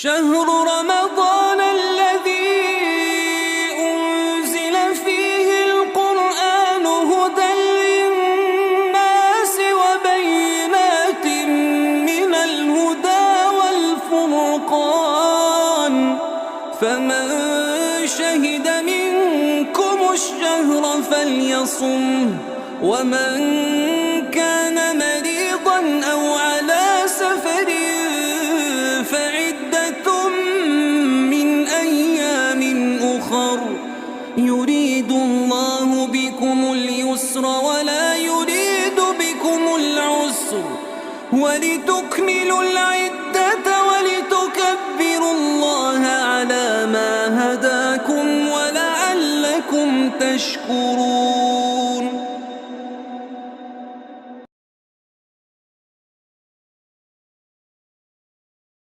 شهر رمضان الذي أنزل فيه القرآن هدى للناس وبينات من الهدى والفرقان فمن شهد منكم الشهر فليصمه ومن كان مريضا أو على سفر فعدة من أيام أخر يريد الله بكم اليسر ولا يريد بكم العسر ولتكملوا العدة ولتكبروا الله على ما هداكم ولعلكم تشكرون.